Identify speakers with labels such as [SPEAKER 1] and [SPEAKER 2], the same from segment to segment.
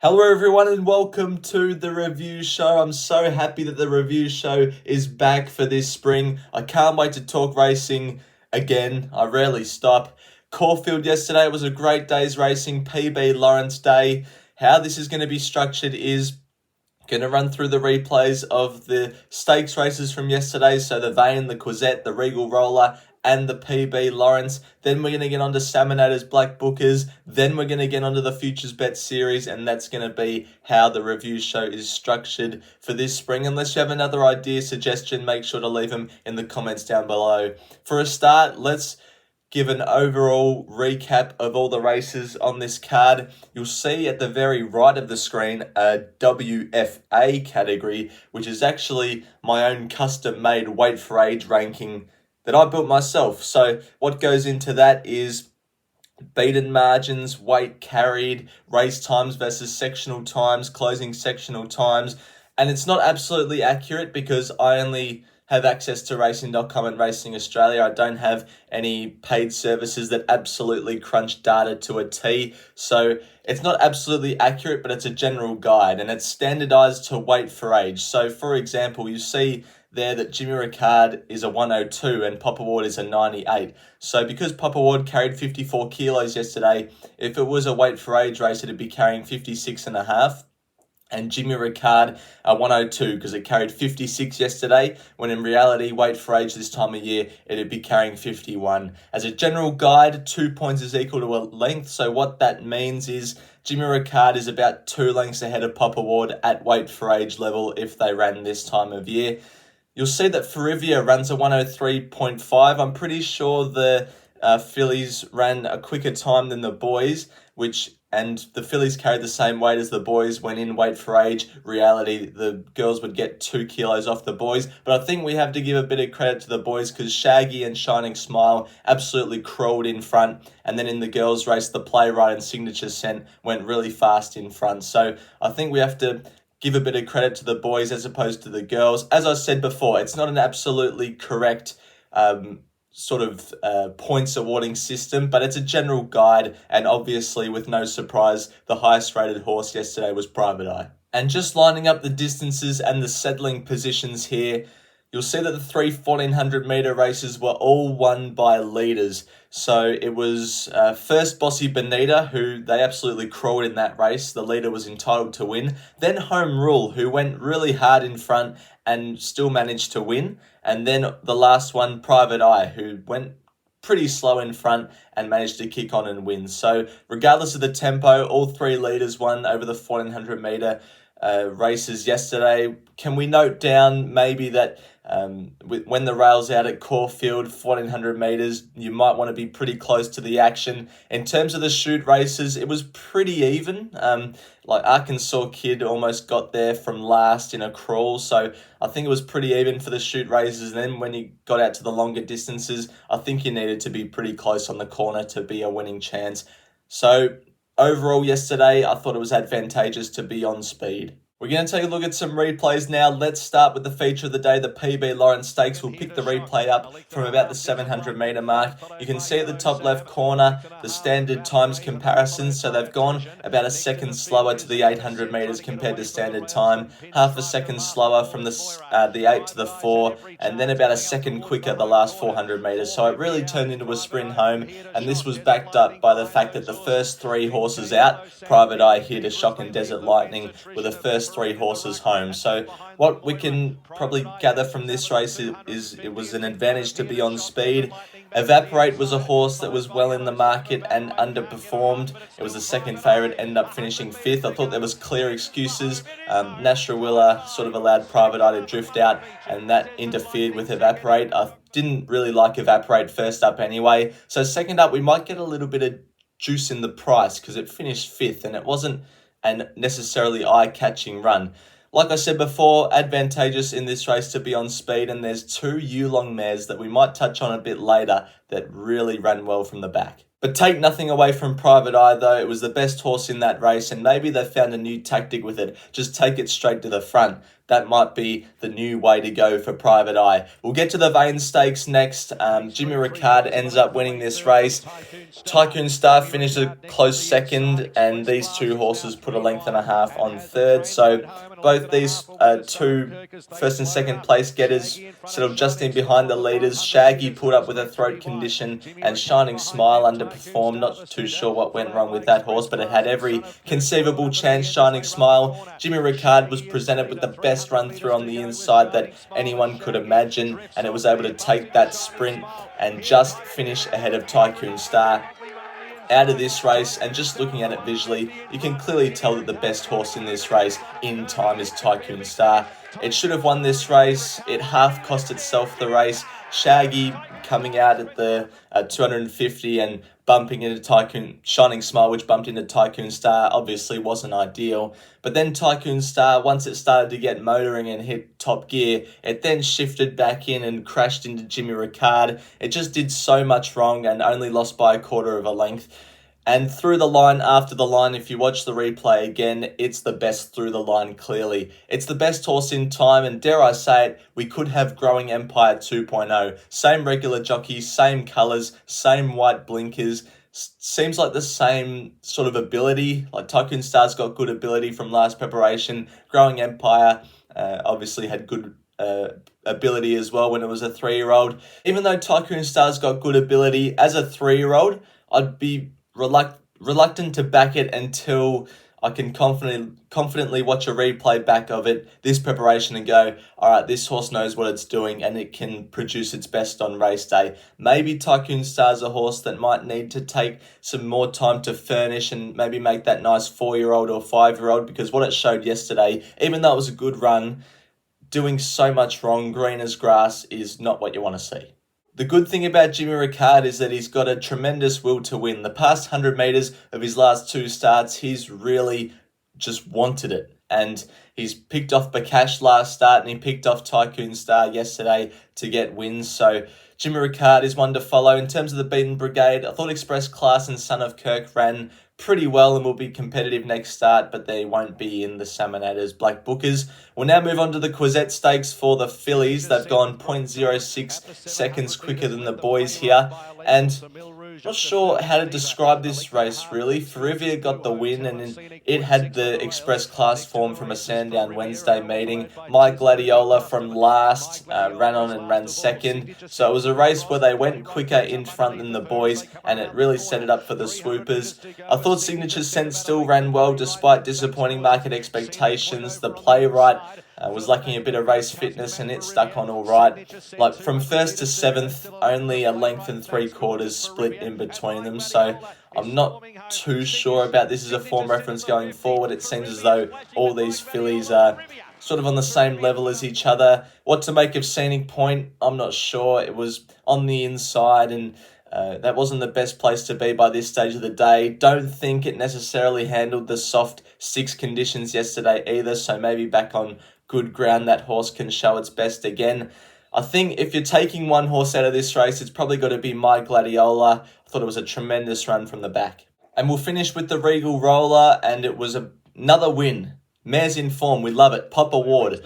[SPEAKER 1] Hello everyone and welcome to the review show. I'm so happy that the review show is back for this spring. I can't wait to talk racing again. I rarely stop. Caulfield yesterday was a great day's racing, PB Lawrence Day. How this is going to be structured is going to run through the replays of the stakes races from yesterday, so the Vane, the Quisette, the Regal Roller, and the PB Lawrence. Then we're going to get onto Saminator's blackbookers. Then we're going to get onto the Futures Bet series, and that's going to be how the review show is structured for this spring. Unless you have another idea, suggestion, make sure to leave them in the comments down below. For a start, let's give an overall recap of all the races on this card. You'll see at the very right of the screen a WFA category, which is actually my own custom-made weight for age ranking that I built myself. So what goes into that is beaten margins, weight carried, race times versus sectional times, closing sectional times. And it's not absolutely accurate because I only have access to racing.com and Racing Australia. I don't have any paid services that absolutely crunch data to a T. So it's not absolutely accurate, but it's a general guide and it's standardized to weight for age. So for example, you see there that Jimmy Recard is a 102 and Papa Ward is a 98. So because Papa Ward carried 54 kilos yesterday, if it was a weight for age race, it'd be carrying 56.5. And Jimmy Recard a 102 because it carried 56 yesterday, when in reality, weight for age this time of year, it'd be carrying 51. As a general guide, 2 points is equal to a length. So what that means is Jimmy Recard is about 2 lengths ahead of Papa Ward at weight for age level if they ran this time of year. You'll see that Ferrivia runs a 103.5. I'm pretty sure the fillies ran a quicker time than the boys, and the fillies carried the same weight as the boys when in weight for age. Reality, the girls would get 2 kilos off the boys. But I think we have to give a bit of credit to the boys because Shaggy and Shining Smile absolutely crawled in front. And then in the girls' race, the Playwright and Signature Scent went really fast in front. So I think we have to give a bit of credit to the boys as opposed to the girls. As I said before, it's not an absolutely correct points awarding system, but it's a general guide, and obviously with no surprise, the highest rated horse yesterday was Private Eye. And just lining up the distances and the settling positions here, you'll see that the 3 1400 metre races were all won by leaders. So it was first Bossy Bonita, who they absolutely crawled in that race. The leader was entitled to win. Then Home Rule, who went really hard in front and still managed to win. And then the last one, Private Eye, who went pretty slow in front and managed to kick on and win. So regardless of the tempo, all 3 leaders won over the 1400 metre races yesterday. Can we note down maybe that when the rail's out at Caulfield, 1400 metres, you might want to be pretty close to the action. In terms of the shoot races, it was pretty even. Like Arkansas Kid almost got there from last in a crawl, so I think it was pretty even for the shoot races. And then when you got out to the longer distances, I think you needed to be pretty close on the corner to be a winning chance. So overall yesterday, I thought it was advantageous to be on speed. We're going to take a look at some replays now. Let's start with the feature of the day, the PB Lawrence Stakes. We'll pick the replay up from about the 700 metre mark. You can see at the top left corner the standard times comparisons. So they've gone about a second slower to the 800 metres compared to standard time, half a second slower from the 8 to the 4, and then about a second quicker the last 400 metres. So it really turned into a sprint home, and this was backed up by the fact that the first 3 horses out, Private Eye here to Shock and Desert Lightning, were the first 3 horses home. So what we can probably gather from this race is it was an advantage to be on speed. Evaporate was a horse that was well in the market and underperformed. It was the second favourite, ended up finishing 5th. I thought there was clear excuses. Nasrawilla sort of allowed Private Eye to drift out, and that interfered with Evaporate. I didn't really like Evaporate first up anyway. So second up, we might get a little bit of juice in the price because it finished 5th and it wasn't a necessarily eye-catching run. Like I said before, advantageous in this race to be on speed, and there's 2 Yulong mares that we might touch on a bit later that really ran well from the back. But take nothing away from Private Eye though, it was the best horse in that race, and maybe they found a new tactic with it. Just take it straight to the front. that might be the new way to go for Private Eye. We'll get to the Vane Stakes next. Jimmy Recard ends up winning this race. Tycoon Star finished a close second, and these two horses put a length and a half on third. So both these two first and second place getters settled just in behind the leaders. Shaggy pulled up with a throat condition, and Shining Smile underperformed. Not too sure what went wrong with that horse, but it had every conceivable chance. Shining Smile. Jimmy Recard was presented with the best run through on the inside that anyone could imagine, and it was able to take that sprint and just finish ahead of Tycoon Star. Out of this race, and just looking at it visually, you can clearly tell that the best horse in this race in time is Tycoon Star. It should have won this race. It half cost itself the race. Shaggy coming out at the 250 and bumping into Shining Smile, which bumped into Tycoon Star, obviously wasn't ideal. But then Tycoon Star, once it started to get motoring and hit top gear, it then shifted back in and crashed into Jimmy Recard. It just did so much wrong and only lost by a quarter of a length. And through the line, after the line, if you watch the replay again, it's the best through the line, clearly. It's the best horse in time, and dare I say it, we could have Growing Empire 2.0. Same regular jockey, same colours, same white blinkers. Seems like the same sort of ability. Like Tycoon Star's got good ability from last preparation. Growing Empire obviously had good ability as well when it was a 3-year-old. Even though Tycoon Star's got good ability, as a 3-year-old, I'd be reluctant to back it until I can confidently watch a replay back of it, this preparation, and go, all right, this horse knows what it's doing and it can produce its best on race day. Maybe Tycoon Star's a horse that might need to take some more time to furnish and maybe make that nice 4-year-old or 5-year-old, because what it showed yesterday, even though it was a good run, doing so much wrong, green as grass, is not what you want to see. The good thing about Jimmy Recard is that he's got a tremendous will to win. The past 100 metres of his last 2 starts, he's really just wanted it. And he's picked off Bakash last start, and he picked off Tycoon Star yesterday to get wins. So Jimmy Recard is one to follow. In terms of the beaten brigade, I thought Express Class and Son of Kirk ran pretty well and will be competitive next start, but they won't be in the Saminators Black Bookers. We'll now move on to the Quizette Stakes for the fillies. They've gone 0.06 seconds quicker than the boys here, and not sure how to describe this race really. Ferrivia got the win, and it had the Express Class form from a Sandown Wednesday meeting. My Gladiola from last ran on and ran second, so it was a race where they went quicker in front than the boys, and it really set it up for the swoopers. I thought Signature Sense still ran well despite disappointing market expectations. The Playwright was lacking a bit of race fitness, and it stuck on all right. Like from 1st to 7th, only a length and 3/4 split in between them, so I'm not too sure about this as a form reference going forward. It seems as though all these fillies are sort of on the same level as each other. What to make of Scenic Point, I'm not sure. It was on the inside, and that wasn't the best place to be by this stage of the day. Don't think it necessarily handled the soft 6 conditions yesterday either, so maybe back on good ground that horse can show its best again. I think if you're taking one horse out of this race, it's probably got to be My Gladiola. I thought it was a tremendous run from the back. And we'll finish with the Regal Roller, and it was another win. Mares in form, we love it. Pop Award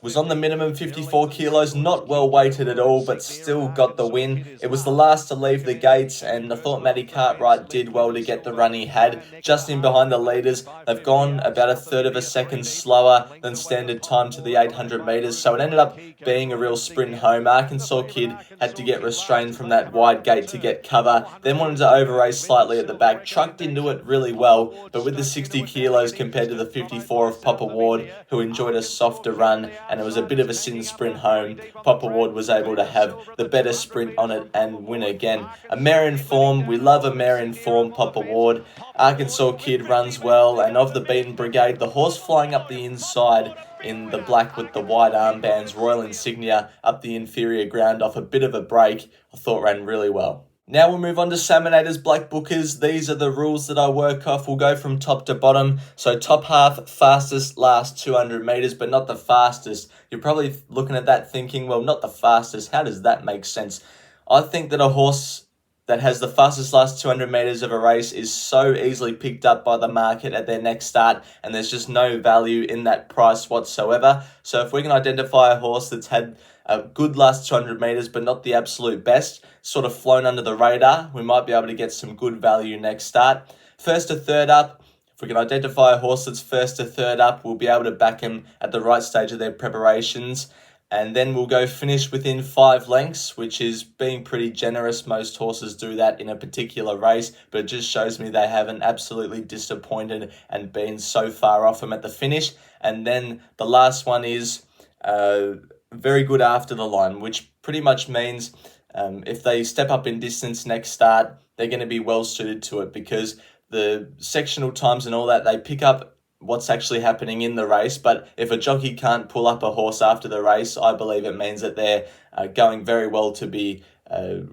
[SPEAKER 1] was on the minimum 54 kilos, not well weighted at all, but still got the win. It was the last to leave the gates, and I thought Matty Cartwright did well to get the run he had, just in behind the leaders. They've gone about 1/3 of a second slower than standard time to the 800 metres, so it ended up being a real sprint home. Arkansas Kid had to get restrained from that wide gate to get cover, then wanted to over-race slightly at the back, trucked into it really well, but with the 60 kilos compared to the 54 of Pop Award, who enjoyed a softer run, and it was a bit of a sin sprint home. Pop Award was able to have the better sprint on it and win again. A mare in form, we love a mare in form, Pop Award. Arkansas Kid runs well, and of the beaten brigade, the horse flying up the inside in the black with the white armbands, Royal Insignia, up the inferior ground off a bit of a break, I thought ran really well. Now we'll move on to Saminators Black Bookers. These are the rules that I work off. We'll go from top to bottom. So top half, fastest last 200 metres, but not the fastest. You're probably looking at that thinking, well, not the fastest. How does that make sense? I think that a horse that has the fastest last 200 meters of a race is so easily picked up by the market at their next start, and there's just no value in that price whatsoever. So if we can identify a horse that's had a good last 200 meters but not the absolute best, sort of flown under the radar, we might be able to get some good value next start. First to third up, if we can identify a horse that's first to third up, we'll be able to back him at the right stage of their preparations. And then we'll go finish within 5 lengths, which is being pretty generous. Most horses do that in a particular race, but it just shows me they haven't absolutely disappointed and been so far off them at the finish. And then the last one is very good after the line, which pretty much means if they step up in distance next start, they're going to be well suited to it, because the sectional times and all that, they pick up what's actually happening in the race. But if a jockey can't pull up a horse after the race, I believe it means that they're going very well to be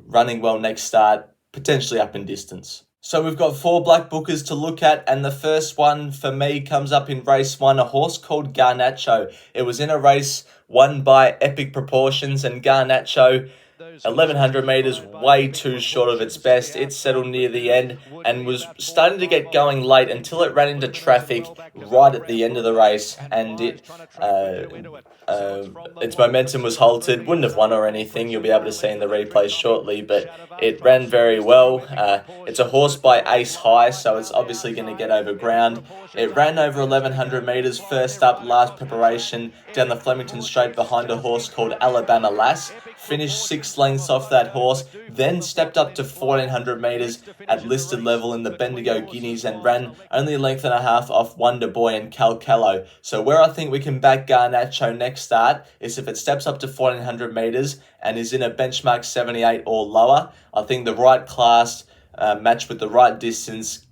[SPEAKER 1] running well next start, potentially up in distance. So we've got 4 black bookers to look at, and the first one for me comes up in race 1, a horse called Garnacho. It was in a race won by Epic Proportions, and Garnacho, 1100 meters, way too short of its best. It settled near the end and was starting to get going late until it ran into traffic right at the end of the race, and its momentum was halted. Wouldn't have won or anything. You'll be able to see in the replay shortly, but it ran very well. It's a horse by Ace High, so it's obviously going to get over ground. It ran over 1100 meters first up, last preparation, down the Flemington Straight behind a horse called Alabama Lass. Finished 6 lengths off that horse, then stepped up to 1400 meters at listed level in the Bendigo Guineas and ran only a length and a half off Wonder Boy and Calcalo. So where I think we can back Garnacho next start is if it steps up to 1400 meters and is in a benchmark 78 or lower. I think the right class matched with the right distance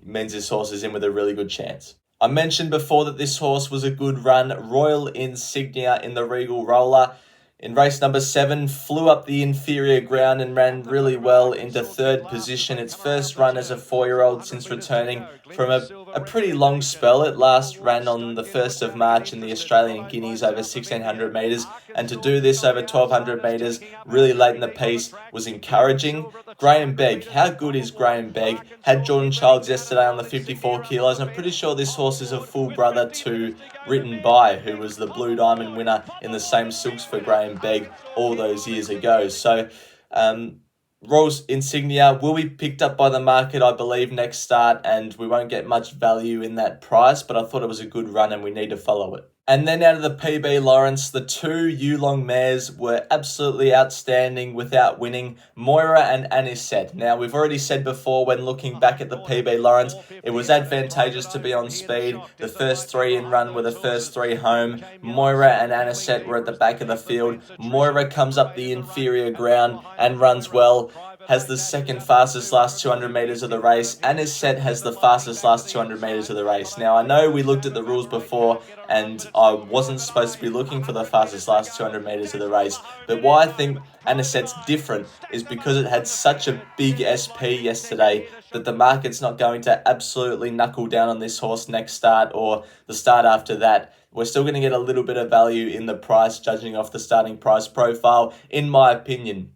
[SPEAKER 1] means this horse is in with a really good chance. I mentioned before that this horse was a good run. Royal Insignia in the Regal Roller, in race number 7, flew up the inferior ground and ran really well into 3rd position. Its first run as a 4-year-old since returning from a pretty long spell. It last ran on the 1st of March in the Australian Guineas over 1600 metres, and to do this over 1200 metres really late in the piece was encouraging. Graham Begg, how good is Graham Begg? Had Jordan Childs yesterday on the 54 kilos. I'm pretty sure this horse is a full brother to Written By, who was the Blue Diamond winner in the same silks for Graham Begg all those years ago. So Royal Insignia will be picked up by the market, I believe, next start, and we won't get much value in that price, but I thought it was a good run and we need to follow it. And then out of the PB Lawrence, the 2 Yulong mares were absolutely outstanding without winning, Moira and Anisette. Now, we've already said before, when looking back at the PB Lawrence, it was advantageous to be on speed. The first 3 in run were the first 3 home. Moira and Anisette were at the back of the field. Moira comes up the inferior ground and runs well, has the second fastest last 200 metres of the race. Anisette has the fastest last 200 metres of the race. Now, I know we looked at the rules before and I wasn't supposed to be looking for the fastest last 200 metres of the race, but why I think Anisette's different is because it had such a big SP yesterday that the market's not going to absolutely knuckle down on this horse next start or the start after that. We're still going to get a little bit of value in the price, judging off the starting price profile, in my opinion.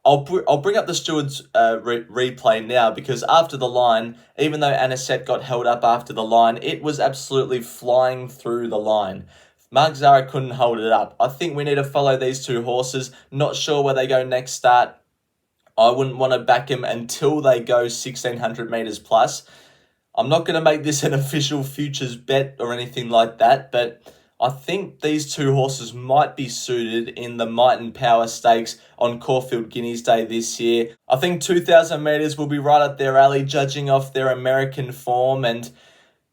[SPEAKER 1] I'll bring up the Stewards replay now, because after the line, even though Anisette got held up after the line, it was absolutely flying through the line. Mark Zara couldn't hold it up. I think we need to follow these 2 horses. Not sure where they go next start. I wouldn't want to back him until they go 1600 metres plus. I'm not going to make this an official futures bet or anything like that, but I think these 2 horses might be suited in the Might and Power Stakes on Caulfield Guineas Day this year. I think 2,000 metres will be right up their alley, judging off their American form, and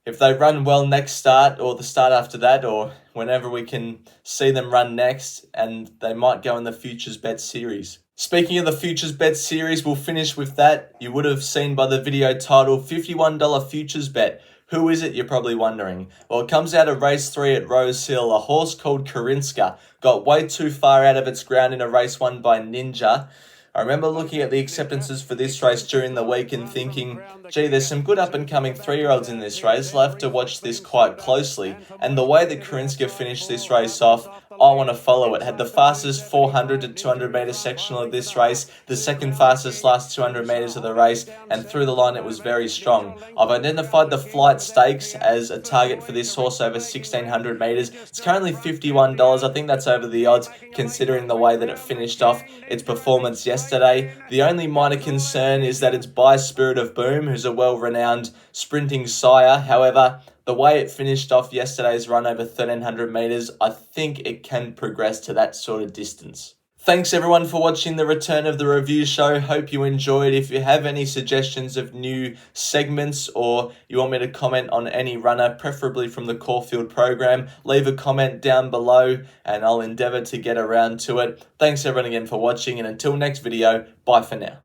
[SPEAKER 1] if they run well next start or the start after that, or whenever we can see them run next, and they might go in the Futures Bet series. Speaking of the Futures Bet series, we'll finish with that. You would have seen by the video title, $51 Futures Bet. Who is it, you're probably wondering? Well, it comes out of race 3 at Rose Hill. A horse called Karinska got way too far out of its ground in a race won by Ninja. I remember looking at the acceptances for this race during the week and thinking, gee, there's some good up-and-coming 3-year-olds in this race. I'll have to watch this quite closely. And the way that Karinska finished this race off, I want to follow it. Had the fastest 400 to 200 metre sectional of this race, the second fastest last 200 metres of the race, and through the line it was very strong. I've identified the Flight Stakes as a target for this horse over 1600 metres. It's currently $51. I think that's over the odds considering the way that it finished off its performance yesterday. The only minor concern is that it's by Spirit of Boom, who's a well-renowned sprinting sire. However, the way it finished off yesterday's run over 1300 metres, I think it can progress to that sort of distance. Thanks everyone for watching the return of the review show. Hope you enjoyed. If you have any suggestions of new segments or you want me to comment on any runner, preferably from the Caulfield program, leave a comment down below and I'll endeavour to get around to it. Thanks everyone again for watching, and until next video, bye for now.